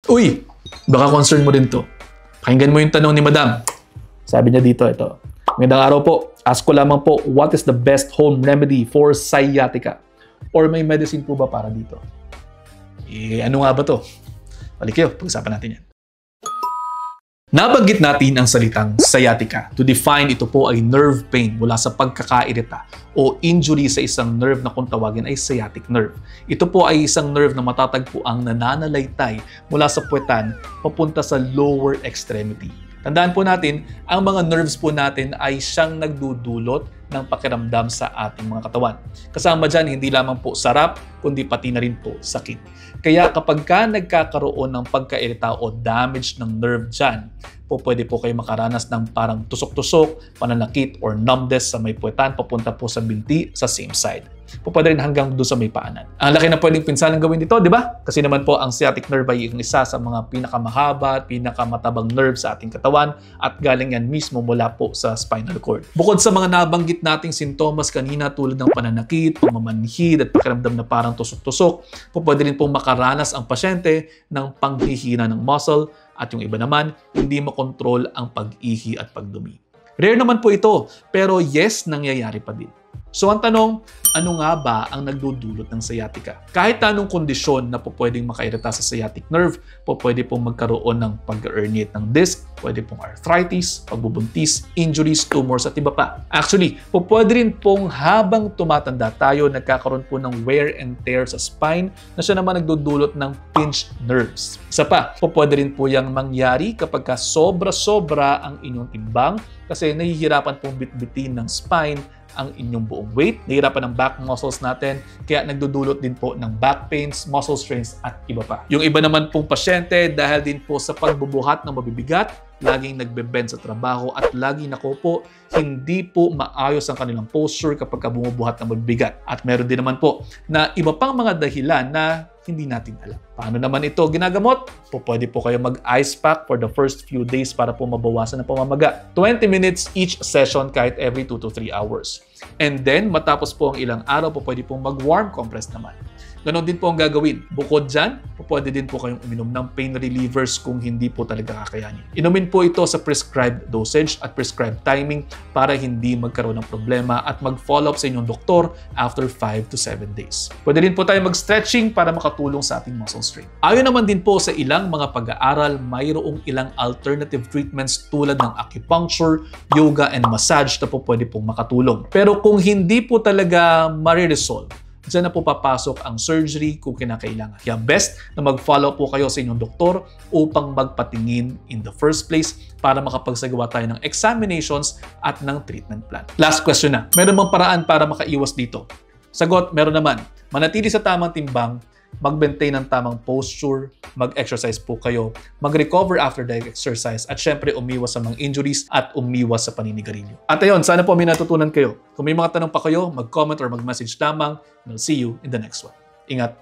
Uy, baka concern mo rin to. Pakinggan mo yung tanong ni Madam. Sabi niya dito, ito. Magandang araw po. Ask ko lamang po, what is the best home remedy for sciatica? Or may medicine po ba para dito? Ano nga ba to? Balik kayo, pag-usapan natin yan. Nabanggit natin ang salitang sciatica. To define, ito po ay nerve pain mula sa pagkakairita o injury sa isang nerve na kung tawagin ay sciatic nerve. Ito po ay isang nerve na matatagpuang nananalaytay mula sa puwetan papunta sa lower extremity. Tandaan po natin, ang mga nerves po natin ay siyang nagdudulot ng pakiramdam sa ating mga katawan. Kasama dyan, hindi lamang po sarap, kundi pati na rin po sakit. Kaya kapag ka nagkakaroon ng pagkairita o damage ng nerve dyan, pwede po kayo makaranas ng parang tusok-tusok, pananakit or numbness sa may puwetan papunta po sa binti sa same side. Pwede rin hanggang doon sa may paanan. Ang laki na pwedeng pinsalang gawin dito, di ba? Kasi naman po ang sciatic nerve ay isa sa mga pinakamahaba at pinakamatabang nerve sa ating katawan at galing yan mismo mula po sa spinal cord. Bukod sa mga nabanggit nating sintomas kanina tulad ng pananakit, pamamanhid at pakiramdam na parang tusok-tusok, pwede rin pong makaranas ang pasyente ng panghihina ng muscle at yung iba naman, hindi makontrol ang pag-ihi at pagdumi. Rare naman po ito, pero yes, nangyayari pa din. So ang tanong, ano nga ba ang nagdudulot ng sciatica? Kahit anong kondisyon na pwedeng makairita sa sciatic nerve, pwede pong magkaroon ng pag-herniate ng disc, pwede pong arthritis, pagbubuntis, injuries, tumors at iba pa. Actually, pwede rin pong habang tumatanda tayo, nagkakaroon po ng wear and tear sa spine na siya naman nagdudulot ng pinched nerves. Isa pa, pwede rin po yung mangyari kapag sobra-sobra ang inyong timbang kasi nahihirapan pong bitbitin ng spine ang inyong buong weight, nahihirapan ng back muscles natin, kaya nagdudulot din po ng back pains, muscle strains at iba pa. Yung iba naman pong pasyente dahil din po sa pagbubuhat ng mabibigat, laging nagbe-bend sa trabaho at laging nakupo, hindi po maayos ang kanilang posture kapag bumubuhat ng mabibigat. At meron din naman po na iba pang mga dahilan na hindi natin alam. Paano naman ito ginagamot? Pwede po kayo mag-ice pack for the first few days para po mabawasan ang pamamaga. 20 minutes each session kahit every 2 to 3 hours. And then, matapos po ang ilang araw, pwede pong mag-warm compress naman. Ganon din po ang gagawin. Bukod dyan, pwede din po kayong uminom ng pain relievers kung hindi po talaga kakayanin. Inumin po ito sa prescribed dosage at prescribed timing para hindi magkaroon ng problema at mag-follow up sa inyong doktor after 5 to 7 days. Pwede din po tayo mag-stretching para makatulong sa ating muscle strain. Ayon naman din po sa ilang mga pag-aaral, mayroong ilang alternative treatments tulad ng acupuncture, yoga, and massage na po pwede pong makatulong. Pero kung hindi po talaga mariresolve, diyan na po papasok ang surgery kung kinakailangan. Kaya best na mag-follow po kayo sa inyong doktor upang magpatingin in the first place para makapagsagawa tayo ng examinations at ng treatment plan. Last question na. Meron bang paraan para makaiwas dito? Sagot, meron naman. Manatili sa tamang timbang, mag-maintain ng tamang posture, mag-exercise po kayo, mag-recover after the exercise at syempre umiwas sa mga injuries at umiwas sa paninigarilyo. At ayun, sana po may natutunan kayo. Kung may mga tanong pa kayo, mag-comment or mag-message lamang and I'll see you in the next one. Ingat!